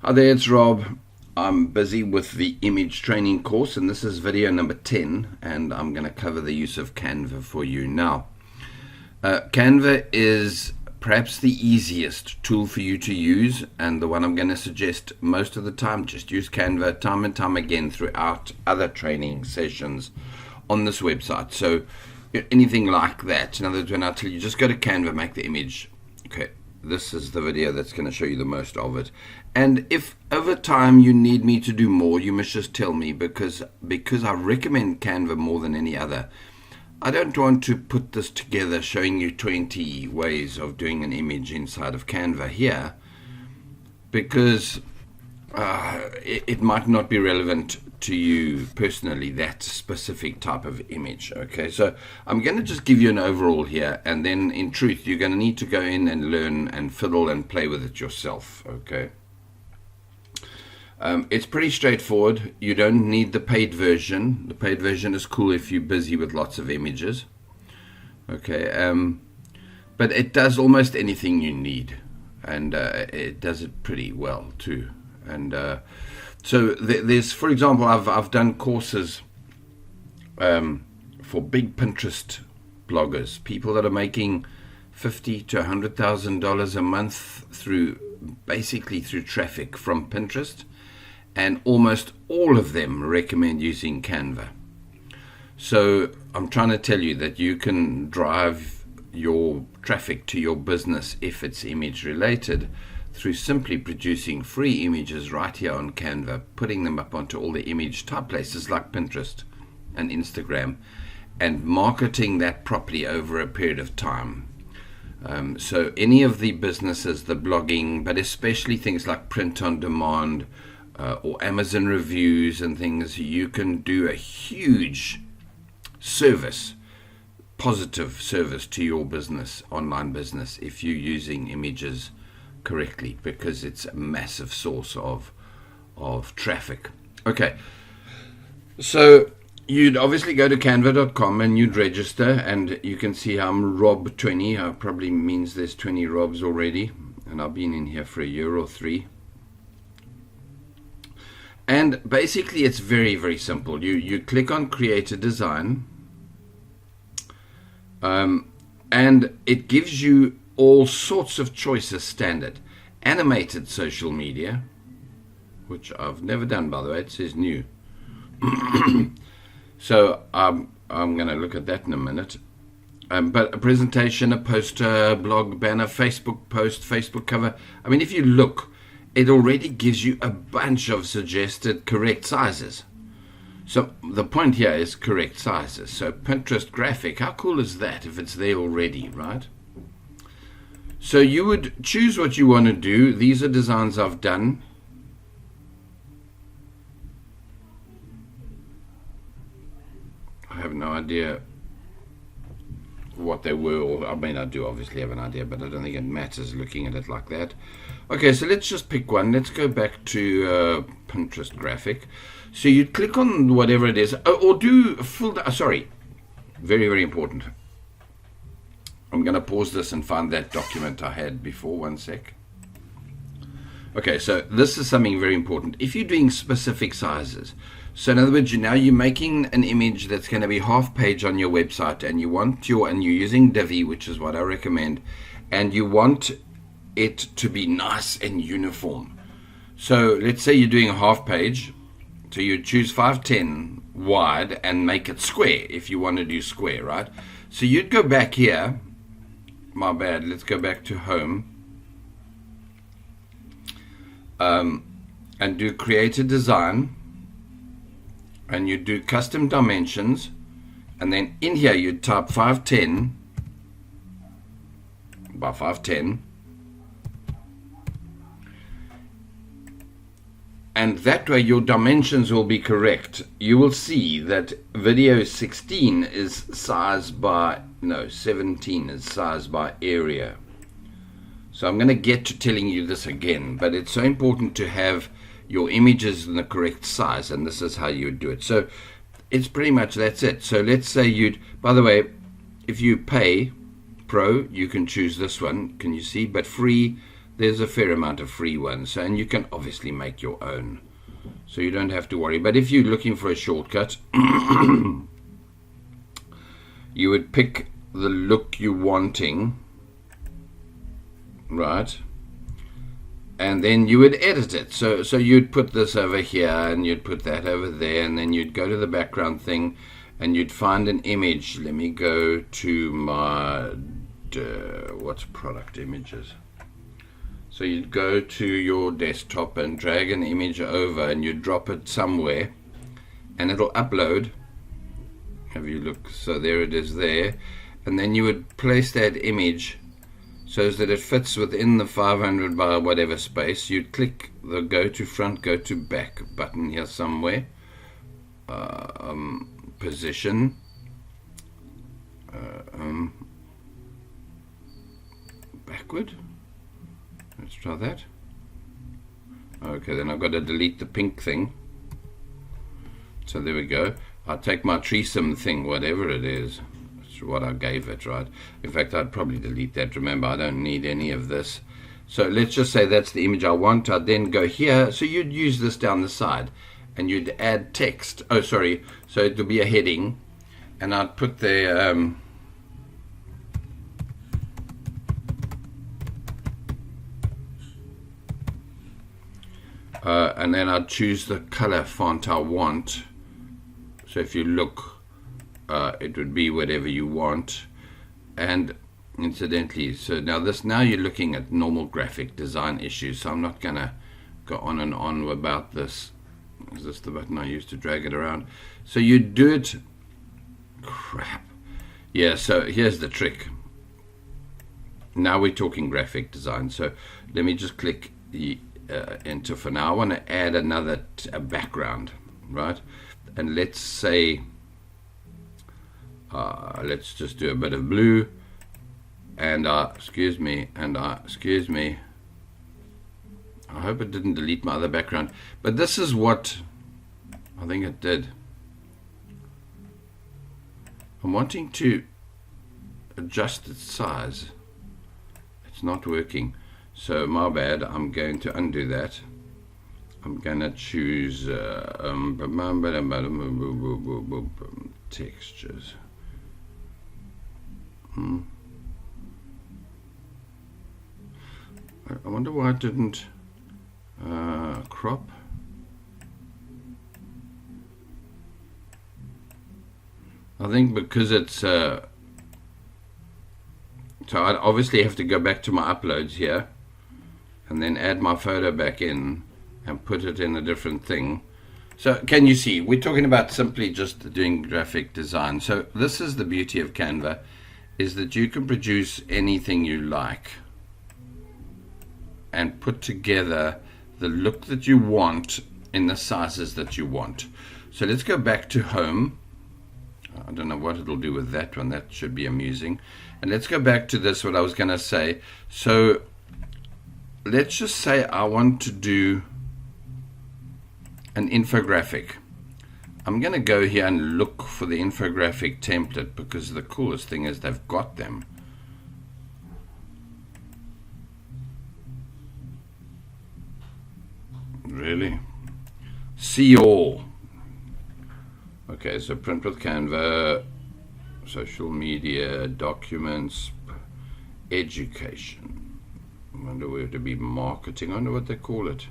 Hi there, it's Rob. I'm busy with the image training course, and this is video number 10, and I'm going to cover the use of Canva for you now. Canva is perhaps the easiest tool for you to use, and the one I'm going to suggest most of the time. Just use Canva time and time again throughout other training sessions on this website. So anything like that. In other words, when I tell you just go to Canva, make the image, okay, this is the video that's going to show you the most of it. And if over time you need me to do more, you must just tell me, because I recommend Canva more than any other. I don't want to put this together showing you 20 ways of doing an image inside of Canva here, because it might not be relevant to you personally, that specific type of image. Okay, so I'm going to just give you an overall here, and then in truth you're going to need to go in and learn and fiddle and play with it yourself. Okay, it's pretty straightforward. You don't need the paid version. The paid version is cool if you're busy with lots of images. Okay, but it does almost anything you need, and it does it pretty well too. And so there's, for example, I've done courses for big Pinterest bloggers, people that are making $50,000 to $100,000 a month basically through traffic from Pinterest, and almost all of them recommend using Canva. So I'm trying to tell you that you can drive your traffic to your business, if it's image related, through simply producing free images right here on Canva, putting them up onto all the image type places like Pinterest and Instagram, and marketing that properly over a period of time. So any of the businesses, the blogging, but especially things like print on demand or Amazon reviews and things, you can do a huge service, positive service to your business, online business, if you're using images correctly, because it's a massive source of traffic. Okay, so you'd obviously go to canva.com and you'd register, and you can see I'm Rob20. Probably means there's 20 Robs already, and I've been in here for a year or three. And basically it's very, very simple. You click on create a design, and it gives you all sorts of choices standard. Animated social media, which I've never done, by the way, it says new. So I'm going to look at that in a minute. But a presentation, a poster, blog, banner, Facebook post, Facebook cover. I mean, if you look, it already gives you a bunch of suggested correct sizes. So the point here is correct sizes. So Pinterest graphic, how cool is that if it's there already, right? So you would choose what you want to do. These are designs I've done. I have no idea what they were. I mean, I do obviously have an idea, but I don't think it matters looking at it like that. Okay, so let's just pick one. Let's go back to Pinterest graphic. So you click on whatever it is, or do full, sorry, very, very important. I'm going to pause this and find that document I had before. One sec. Okay, so this is something very important. If you're doing specific sizes, so in other words, now you're making an image that's going to be half page on your website, and you're using Divi, which is what I recommend, and you want it to be nice and uniform. So let's say you're doing a half page, so you choose 510 wide and make it square if you want to do square, right? So you'd go back here. My bad, let's go back to home, and do create a design, and you do custom dimensions, and then in here you type 510 by 510, and that way your dimensions will be correct. You will see that video 16 is sized by, no, 17 is sized by area. So I'm going to get to telling you this again, but it's so important to have your images in the correct size, and this is how you would do it. So it's pretty much, that's it. So let's say by the way, if you pay Pro, you can choose this one, can you see? But free, there's a fair amount of free ones. So, and you can obviously make your own. So you don't have to worry. But if you're looking for a shortcut, you would pick the look you're wanting, right? And then you would edit it. So you'd put this over here and you'd put that over there, and then you'd go to the background thing and you'd find an image. Let me go to my what's product images. So you'd go to your desktop and drag an image over, and you'd drop it somewhere and it'll upload. Have you look? So there it is there. And then you would place that image so that it fits within the 500 by whatever space. You'd click the go to front, go to back button here somewhere. Position. Backward. Let's try that. Okay, then I've got to delete the pink thing. So there we go. I'll take my Treesome thing, whatever it is. That's what I gave it, right? In fact, I'd probably delete that. Remember, I don't need any of this. So let's just say that's the image I want. I'd then go here. So you'd use this down the side and you'd add text. Oh, sorry. So it would be a heading. And I'd put the... and then I'd choose the color font I want. So if you look, it would be whatever you want. And incidentally, so now you're looking at normal graphic design issues. So I'm not gonna go on and on about this. Is this the button I used to drag it around? So you do it. Crap. Yeah. So here's the trick. Now we're talking graphic design. So let me just click the enter for now. I want to add another background, right? And let's say let's just do a bit of blue, and excuse me, I hope it didn't delete my other background, but this is what I think it did. I'm wanting to adjust its size. It's not working. So my bad, I'm going to undo that. I'm going to choose textures. I wonder why it didn't crop. I think because it's so I obviously have to go back to my uploads here and then add my photo back in and put it in a different thing. So can you see, we're talking about simply just doing graphic design. So this is the beauty of Canva, is that you can produce anything you like and put together the look that you want in the sizes that you want. So let's go back to home. I don't know what it'll do with that one. That should be amusing. And let's go back to this, what I was going to say. So let's just say I want to do an infographic. I'm going to go here and look for the infographic template, because the coolest thing is they've got them. Really? See all. Okay, so print with Canva, social media, documents, education. I wonder where to be marketing. I wonder what they call it.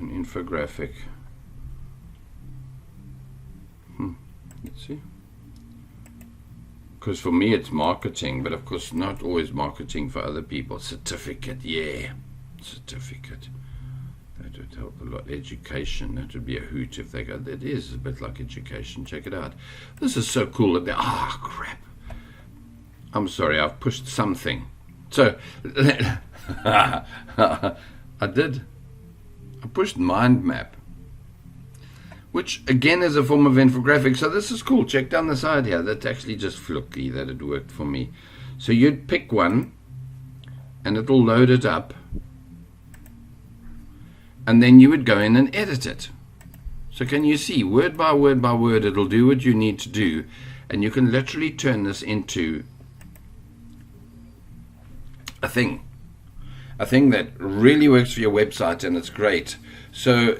An infographic. Let's see. Because for me it's marketing, but of course not always marketing for other people. Certificate, yeah. Certificate. That would help a lot. Education, that would be a hoot if they go. That is a bit like education. Check it out. This is so cool that they, crap. I'm sorry, I've pushed something. So I pushed mind map, which again is a form of infographic. So this is cool. Check down the side here. That's actually just fluky that it worked for me. So you'd pick one and it'll load it up, and then you would go in and edit it. So can you see, word by word by word, it'll do what you need to do, and you can literally turn this into a thing. a thing that really works for your website, and it's great. So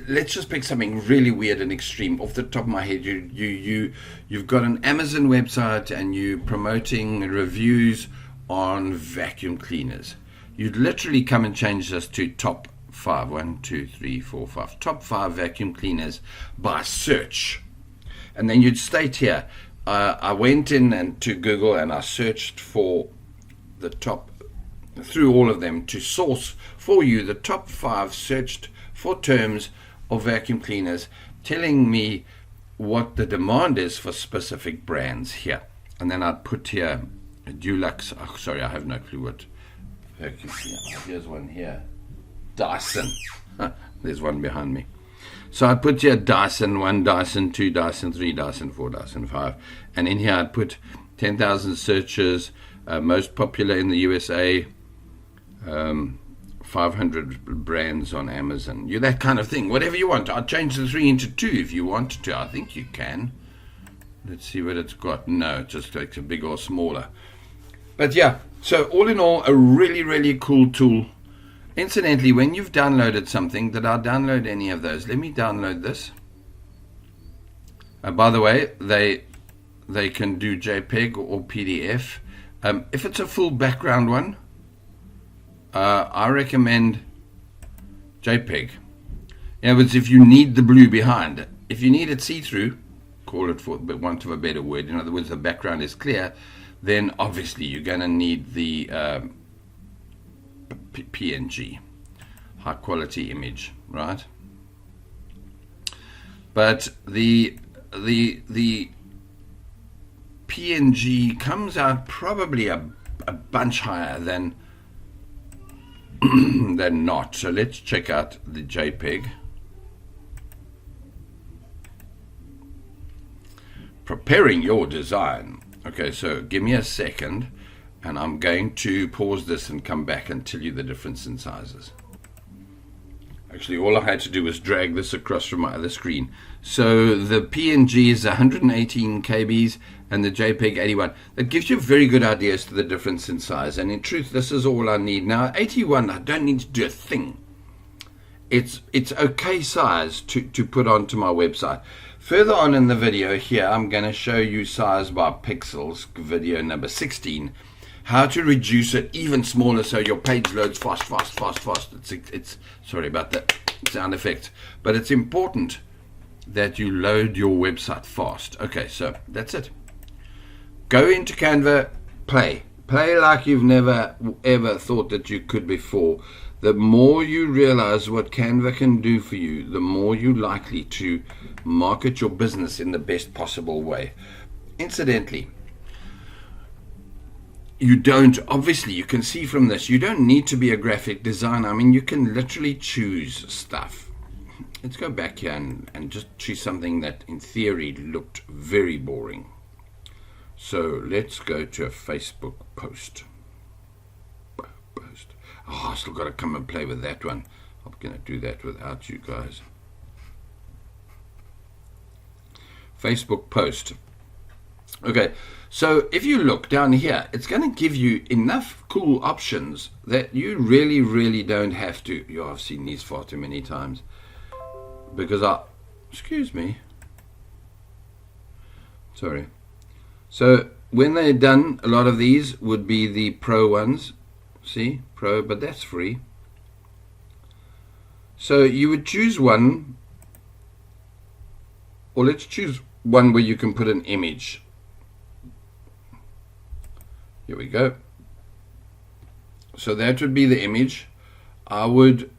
let's just pick something really weird and extreme off the top of my head. You've got an Amazon website and you're promoting reviews on vacuum cleaners. You'd literally come and change this to top 5, 1, 2, 3, 4, 5, top 5 vacuum cleaners by search. And then you'd state here, I went in and to Google and I searched for the top, through all of them, to source for you the top 5 searched for terms of vacuum cleaners, telling me what the demand is for specific brands here. And then I'd put here Dulux. Oh, sorry, I have no clue what vacuum cleaner. Here's one here. Dyson. There's one behind me. So I'd put here Dyson 1, Dyson 2, Dyson 3, Dyson 4, Dyson 5. And in here I'd put 10,000 searches, most popular in the USA, 500 brands on Amazon. You that kind of thing. Whatever you want. I'll change the 3 into 2 if you want to. I think you can. Let's see what it's got. No, it just makes it big or smaller. But yeah, so all in all, a really, really cool tool. Incidentally, when you've downloaded something, did I download any of those? Let me download this. By the way, they can do JPEG or PDF. If it's a full background one, I recommend JPEG. In other words, if you need the blue behind, if you need it see-through, call it for want of a better word, in other words, the background is clear, then obviously you're going to need the PNG, high quality image, right? But the PNG comes out probably a bunch higher than than not. So let's check out the JPEG. Preparing your design. Okay, so give me a second and I'm going to pause this and come back and tell you the difference in sizes. Actually, all I had to do was drag this across from my other screen. So the PNG is 118 kbs and the JPEG 81. That gives you a very good idea as to the difference in size. And in truth, this is all I need. Now, 81, I don't need to do a thing. It's okay size to put onto my website. Further on in the video here, I'm going to show you size by pixels, video number 16. How to reduce it even smaller so your page loads fast. It's sorry about that sound effect, but it's important that you load your website fast. Okay, so that's it. Go into Canva, play like you've never ever thought that you could before. The more you realize what Canva can do for you, the more you're likely to market your business in the best possible way. Incidentally, you don't, obviously you can see from this, you don't need to be a graphic designer. I mean, you can literally choose stuff. Let's go back here and just choose something that in theory looked very boring. So let's go to a Facebook post. Oh, I still got to come and play with that one. I'm going to do that without you guys. Facebook post. Okay, so if you look down here, it's going to give you enough cool options that you really, really don't have to. I've seen these far too many times. Because excuse me. Sorry. So when they're done, a lot of these would be the pro ones. See, pro, but that's free. So you would choose one, or let's choose one where you can put an image. Here we go. So that would be the image. I would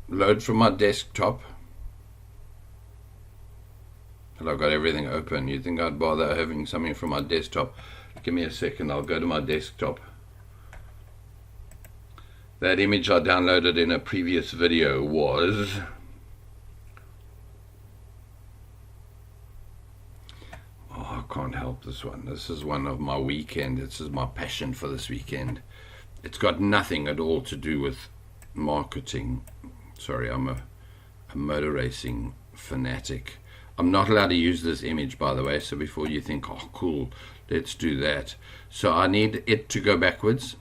load from my desktop. And I've got everything open. You think I'd bother having something from my desktop? Give me a second, I'll go to my desktop. That image I downloaded in a previous video was I can't help this one. This is one of my weekend. This is my passion for this weekend. It's got nothing at all to do with marketing. Sorry, I'm a motor racing fanatic. I'm not allowed to use this image, by the way, so before you think, oh cool, let's do that. So I need it to go backwards.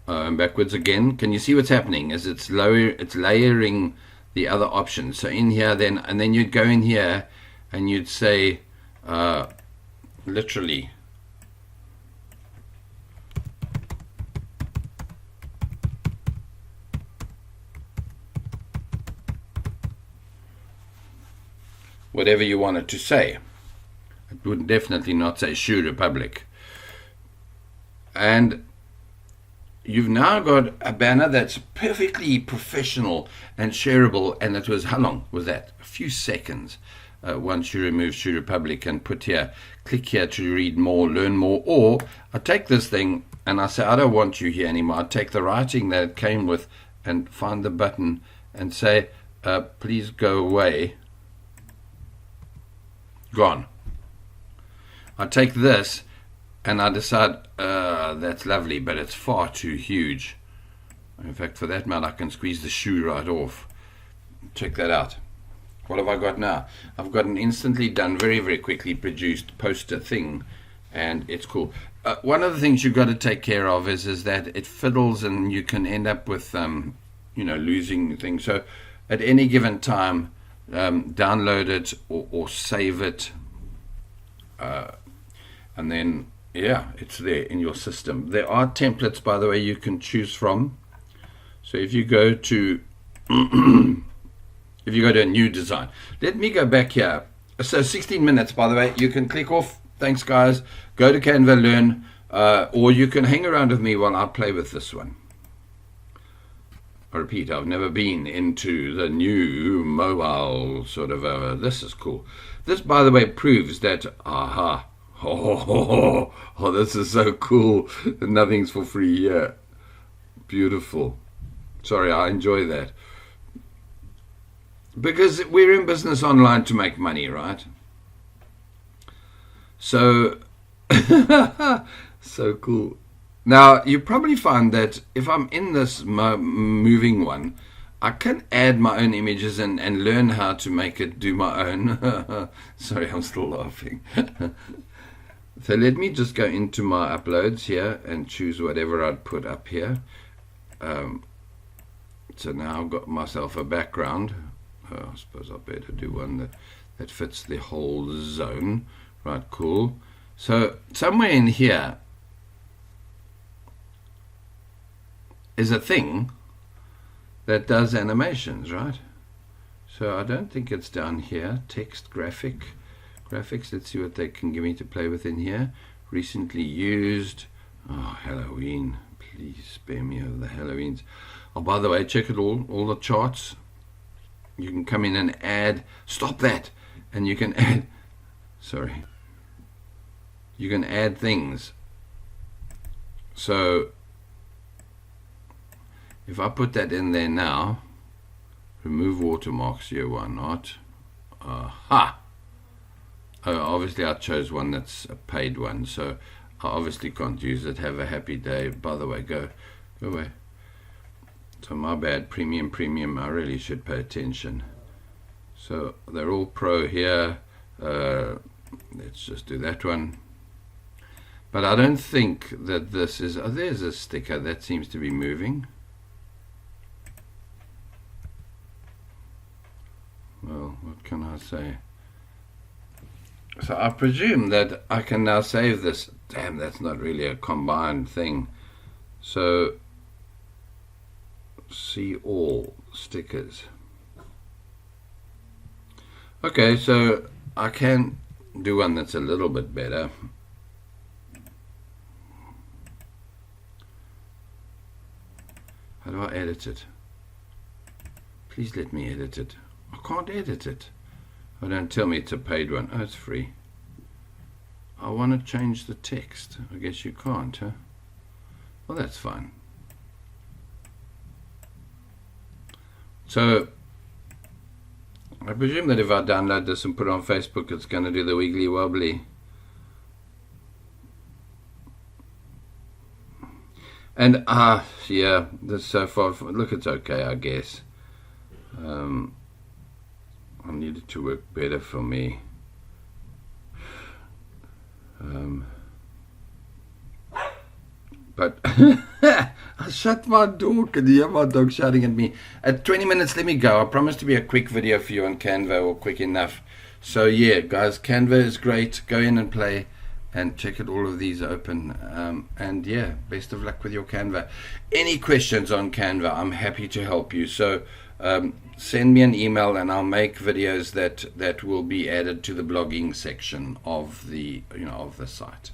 And backwards again. Can you see what's happening? Is it's layering the other options. So in here then, and then you'd go in here and you'd say literally whatever you wanted to say. It would definitely not say Shoe Republic. And you've now got a banner that's perfectly professional and shareable, and it was, how long was that? A few seconds. Once you remove Shoe Republic and put here, click here to read more, learn more, or I take this thing and I say, I don't want you here anymore. I take the writing that it came with and find the button and say, please go away. Gone. I take this and I decide, that's lovely, but it's far too huge. In fact, for that matter, I can squeeze the shoe right off. Check that out. What have I got now? I've got an instantly done, very, very quickly produced poster thing, and it's cool. One of the things you've got to take care of is that it fiddles, and you can end up with, losing things. So at any given time, download it or save it, and then it's there in your system. There are templates, by the way, you can choose from. So if you go to if you go to a new design, let me go back here. So 16 minutes, by the way, you can click off. Thanks guys. Go to Canva, learn, or you can hang around with me while I play with this one. I repeat, I've never been into the new mobile sort of, this is cool. This, by the way, proves that, this is so cool. Nothing's for free here. Beautiful. Sorry, I enjoy that. Because we're in business online to make money, right? So, so cool. Now, you probably find that if I'm in this moving one, I can add my own images and learn how to make it do my own. Sorry, I'm still laughing. So let me just go into my uploads here and choose whatever I'd put up here. So now I've got myself a background. I suppose I better do one that fits the whole zone. Right, cool. So somewhere in here is a thing that does animations, right? So I don't think it's down here. Text, graphics. Let's see what they can give me to play with in here. Recently used. Oh, Halloween. Please spare me of the Halloweens. Oh, by the way, check it all the charts. You can come in and add. Stop that. And you can add. Sorry. You can add things. So if I put that in there now, remove watermarks here, why not? Aha! Obviously I chose one that's a paid one, so I obviously can't use it. Have a happy day. By the way, go away. So my bad. Premium. I really should pay attention. So they're all pro here. Let's just do that one. But I don't think that this is. Oh, there's a sticker that seems to be moving. Well, what can I say? So I presume that I can now save this. Damn, that's not really a combined thing. So see all stickers. Okay, so I can do one that's a little bit better. How do I edit it? Please let me edit it. I can't edit it. Oh, don't tell me it's a paid one. Oh, it's free. I want to change the text. I guess you can't, huh? Well, that's fine. So I presume that if I download this and put it on Facebook, it's going to do the wiggly wobbly. And yeah, that's so far. Look, it's okay, I guess. I need it to work better for me. But I shut my door. Can you hear my dog shouting at me? At 20 minutes, let me go. I promise to be a quick video for you on Canva, or quick enough. So yeah, guys, Canva is great. Go in and play and check it. All of these are open. And yeah, best of luck with your Canva. Any questions on Canva, I'm happy to help you. So send me an email and I'll make videos that will be added to the blogging section of the of the site.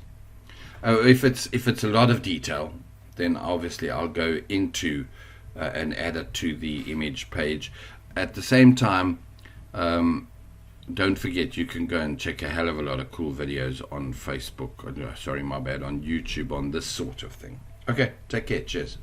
If it's a lot of detail, then obviously I'll go into and add it to the image page. At the same time, don't forget, you can go and check a hell of a lot of cool videos on Facebook, on YouTube on this sort of thing. Okay, take care, cheers.